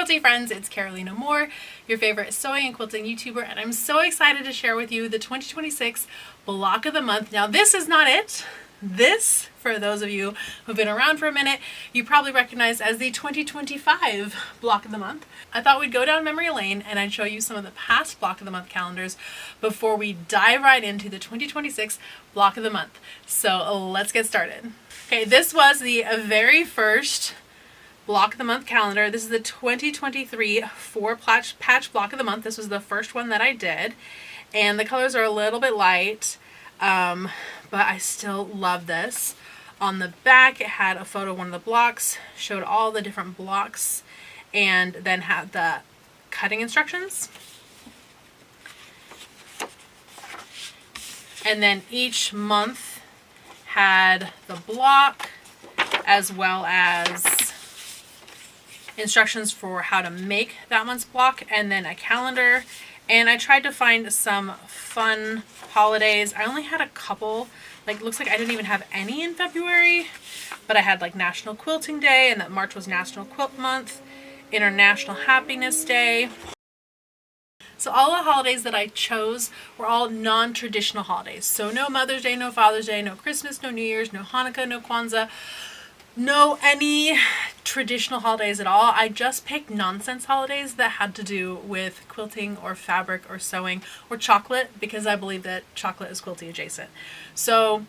quilty friends, it's Carolina Moore, your favorite sewing and quilting YouTuber, and I'm so excited to share with you the 2026 block of the month. Now this is not it. This, for those of you who've been around for a minute, you probably recognize as the 2025 block of the month. I thought we'd go down memory lane and I'd show you some of the past block of the month calendars before we dive right into the 2026 block of the month. So let's get started. Okay, this was the very first block of the month calendar. This is the 2023 4-patch block of the month. This was the first one that I did, and the colors are a little bit light, but I still love this. On the back it had a photo of one of the blocks, showed all the different blocks, and then had the cutting instructions. And then each month had the block as well as instructions for how to make that month's block, and then a calendar. And I tried to find some fun holidays. I only had a couple, like looks like I didn't even have any in February, but I had like National Quilting Day, and that March was National Quilt Month, International Happiness Day. So all the holidays that I chose were all non-traditional holidays. So no Mother's Day, no Father's Day, no Christmas, no New Year's, no Hanukkah, no Kwanzaa, no any traditional holidays at all. I just picked nonsense holidays that had to do with quilting or fabric or sewing or chocolate, because I believe that chocolate is quilty adjacent. So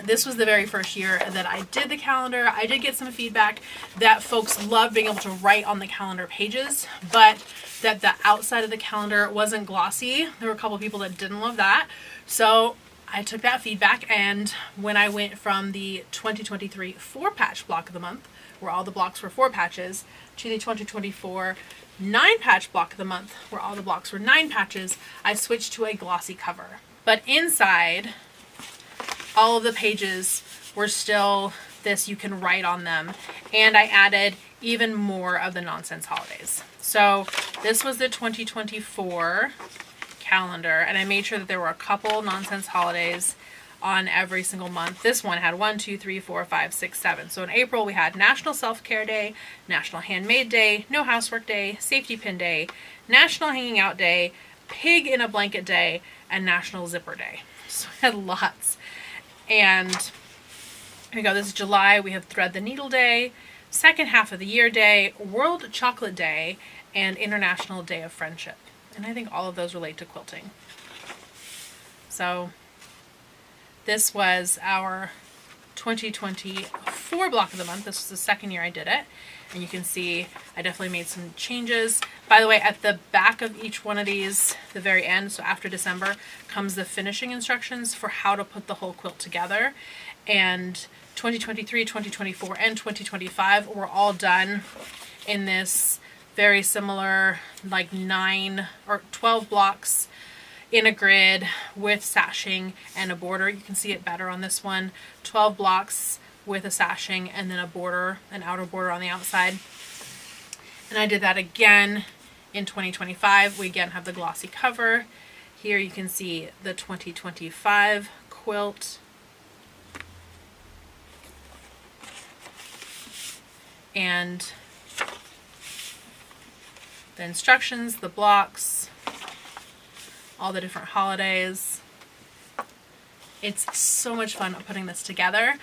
this was the very first year that I did the calendar. I did get some feedback that folks loved being able to write on the calendar pages, but that the outside of the calendar wasn't glossy. There were a couple people that didn't love that. So I took that feedback, and when I went from the 2023 4-patch block of the month, where all the blocks were 4 patches, to the 2024 9-patch block of the month, where all the blocks were 9 patches, I switched to a glossy cover. But inside, all of the pages were still this, you can write on them, and I added even more of the nonsense holidays. So this was the 2024 calendar, and I made sure that there were a couple nonsense holidays on every single month. This one had 1, 2, 3, 4, 5, 6, 7. So in April we had National Self-Care Day, National Handmade Day, No Housework Day, Safety Pin Day, National Hanging Out Day, Pig in a Blanket Day, and National Zipper Day. So I had lots. And here we go. This is July. We have Thread the Needle Day, Second Half of the Year Day, World Chocolate Day, and International Day of Friendship. And I think all of those relate to quilting. So this was our 2024 block of the month. This was the second year I did it. And you can see I definitely made some changes. By the way, at the back of each one of these, the very end, so after December, comes the finishing instructions for how to put the whole quilt together. And 2023, 2024, and 2025 were all done in this very similar, like 9 or 12 blocks in a grid with sashing and a border. You can see it better on this one. 12 blocks with a sashing and then a border, an outer border on the outside. And I did that again in 2025. We again have the glossy cover. Here you can see the 2025 quilt. And the instructions, the blocks, all the different holidays. It's so much fun putting this together.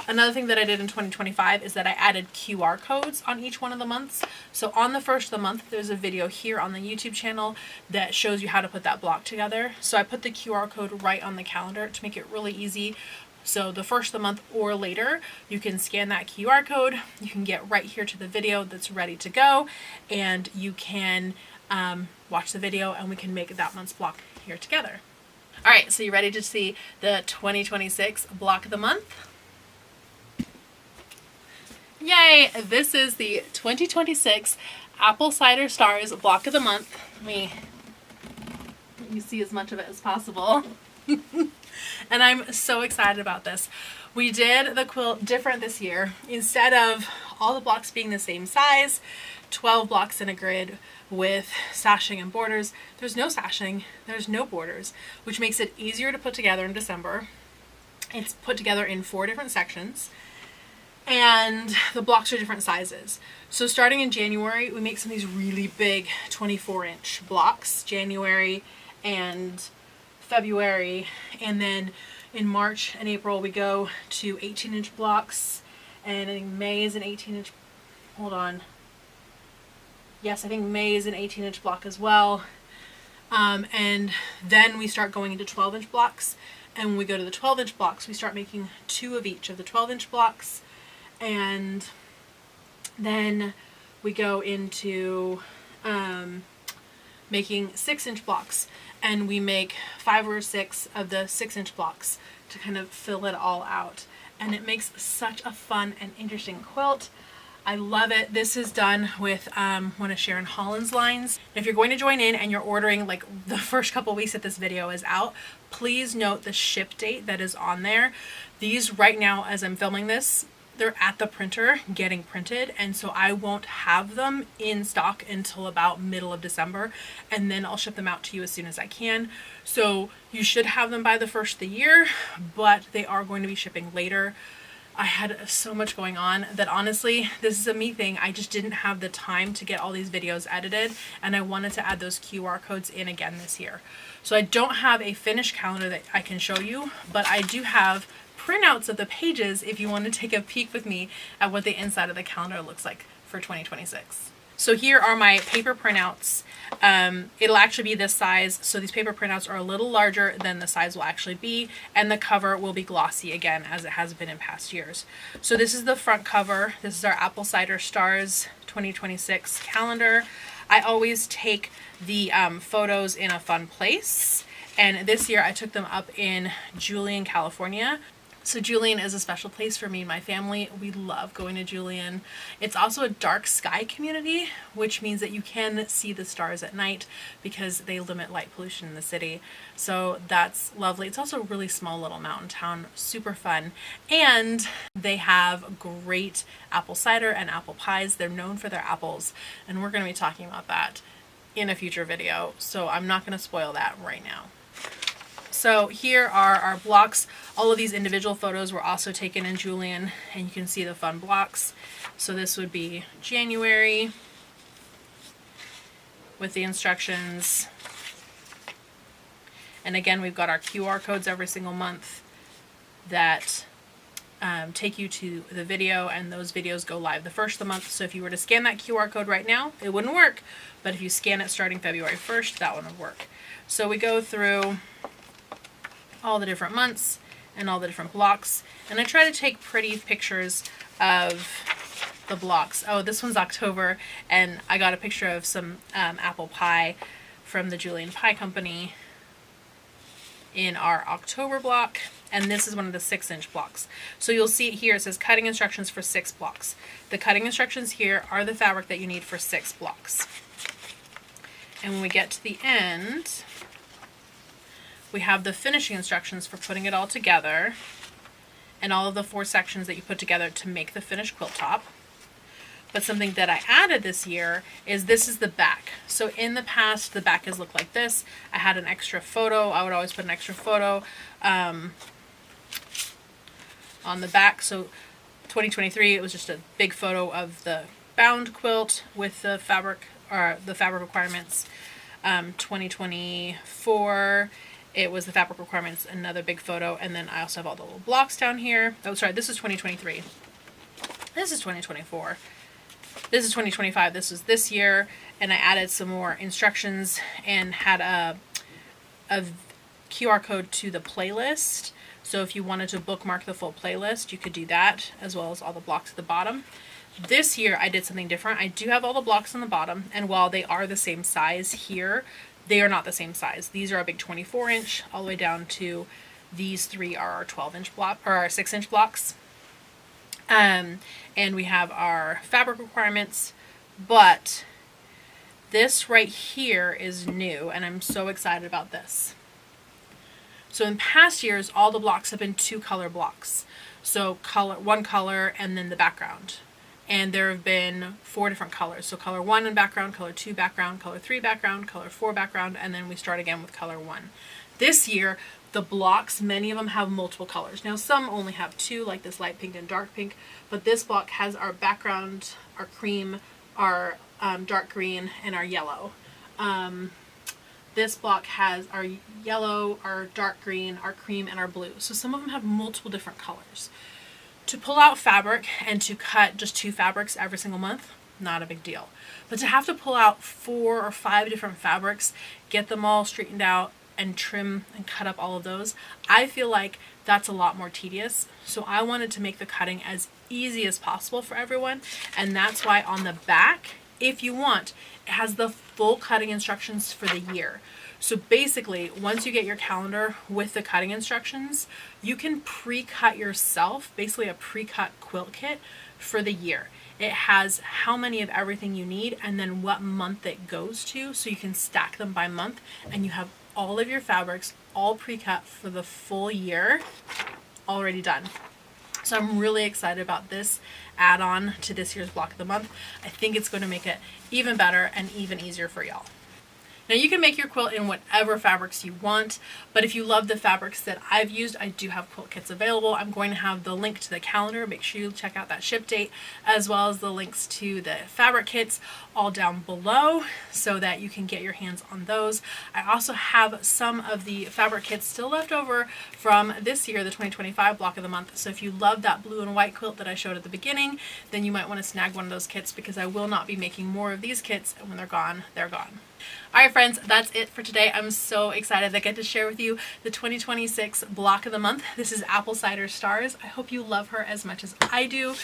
Another thing that I did in 2025 is that I added QR codes on each one of the months. So on the first of the month, there's a video here on the YouTube channel that shows you how to put that block together. So I put the QR code right on the calendar to make it really easy. So the first of the month or later, you can scan that QR code. You can get right here to the video that's ready to go, and you can watch the video, and we can make that month's block here together. All right, so you ready to see the 2026 block of the month? Yay! This is the 2026 Apple Cider Stars block of the month. Let me see as much of it as possible. And I'm so excited about this. We did the quilt different this year. Instead of all the blocks being the same size, 12 blocks in a grid with sashing and borders, there's no sashing, there's no borders, which makes it easier to put together in December. It's put together in 4 different sections. And the blocks are different sizes. So starting in January, we make some of these really big 24-inch blocks, January and February, and then in March and April we go to 18-inch blocks, and I think May is an 18-inch, hold on, yes, I think May is an 18-inch block as well. And then we start going into 12-inch blocks, and when we go to the 12-inch blocks, we start making 2 of each of the 12-inch blocks, and then we go into making 6-inch blocks, and we make 5 or 6 of the 6-inch blocks to kind of fill it all out, and it makes such a fun and interesting quilt. I love it. This is done with one of Sharon Holland's lines. If you're going to join in and you're ordering like the first couple weeks that this video is out, please note the ship date that is on there. These right now, as I'm filming this, they're at the printer getting printed, and so I won't have them in stock until about middle of December, and then I'll ship them out to you as soon as I can. So you should have them by the first of the year, but they are going to be shipping later. I had so much going on that honestly, this is a me thing. I just didn't have the time to get all these videos edited, and I wanted to add those QR codes in again this year. So I don't have a finished calendar that I can show you, but I do have printouts of the pages if you want to take a peek with me at what the inside of the calendar looks like for 2026. So here are my paper printouts. It'll actually be this size, so these paper printouts are a little larger than the size will actually be, and the cover will be glossy again as it has been in past years. So this is the front cover. This is our Apple Cider Stars 2026 calendar. I always take the photos in a fun place, and this year I took them up in Julian, California. So Julian is a special place for me and my family. We love going to Julian. It's also a dark sky community, which means that you can see the stars at night because they limit light pollution in the city. So that's lovely. It's also a really small little mountain town, super fun. And they have great apple cider and apple pies. They're known for their apples, and we're going to be talking about that in a future video. So I'm not going to spoil that right now. So here are our blocks. All of these individual photos were also taken in Julian, and you can see the fun blocks. So this would be January with the instructions. And again, we've got our QR codes every single month that take you to the video, and those videos go live the first of the month. So if you were to scan that QR code right now, it wouldn't work. But if you scan it starting February 1st, that one would work. So we go through all the different months and all the different blocks, and I try to take pretty pictures of the blocks. Oh, this one's October, and I got a picture of some apple pie from the Julian Pie Company in our October block, and this is one of the 6-inch blocks. So you'll see it here, it says cutting instructions for 6 blocks. The cutting instructions here are the fabric that you need for 6 blocks. And when we get to the end, we have the finishing instructions for putting it all together and all of the 4 sections that you put together to make the finished quilt top. But something that I added this year is this is the back. So in the past, the back has looked like this. I had an extra photo. I would always put an extra photo on the back. So 2023, it was just a big photo of the bound quilt with the fabric, or the fabric requirements. 2024, it was the fabric requirements, another big photo, and then I also have all the little blocks down here. Oh, sorry, this is 2023. This is 2024. This is 2025. This was this year, and I added some more instructions and had a QR code to the playlist. So if you wanted to bookmark the full playlist, you could do that, as well as all the blocks at the bottom. This year, I did something different. I do have all the blocks on the bottom, and while they are the same size here, they are not the same size. These are a big 24-inch, all the way down to these 3 are our 12-inch block, or our 6-inch blocks. And we have our fabric requirements, but this right here is new, and I'm so excited about this. So in past years, all the blocks have been 2-color blocks. So one color and then the background. And there have been 4 different colors. So color 1 in background, color 2 background, color 3 background, color 4 background, and then we start again with color 1. This year, the blocks, many of them have multiple colors. Now some only have two, like this light pink and dark pink, but this block has our background, our cream, our dark green, and our yellow. This block has our yellow, our dark green, our cream, and our blue. So some of them have multiple different colors. To pull out fabric and to cut just 2 fabrics every single month, not a big deal. But to have to pull out 4 or 5 different fabrics, get them all straightened out, and trim and cut up all of those, I feel like that's a lot more tedious. So I wanted to make the cutting as easy as possible for everyone, and that's why on the back, if you want, it has the full cutting instructions for the year. So basically, once you get your calendar with the cutting instructions, you can pre-cut yourself, basically a pre-cut quilt kit for the year. It has how many of everything you need and then what month it goes to, so you can stack them by month, and you have all of your fabrics all pre-cut for the full year already done. So I'm really excited about this add-on to this year's block of the month. I think it's going to make it even better and even easier for y'all. Now you can make your quilt in whatever fabrics you want, but if you love the fabrics that I've used, I do have quilt kits available. I'm going to have the link to the calendar. Make sure you check out that ship date, as well as the links to the fabric kits all down below so that you can get your hands on those. I also have some of the fabric kits still left over from this year, the 2025 block of the month. So if you love that blue and white quilt that I showed at the beginning, then you might want to snag one of those kits, because I will not be making more of these kits, and when they're gone, they're gone. Alright friends, that's it for today. I'm so excited that I get to share with you the 2026 block of the month. This is Apple Cider Stars. I hope you love her as much as I do.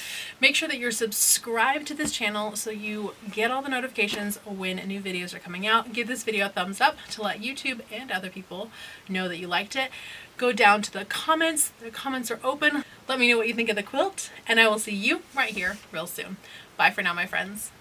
Make sure that you're subscribed to this channel so you get all the notifications when new videos are coming out. Give this video a thumbs up to let YouTube and other people know that you liked it. Go down to the comments. The comments are open. Let me know what you think of the quilt, and I will see you right here real soon. Bye for now, my friends.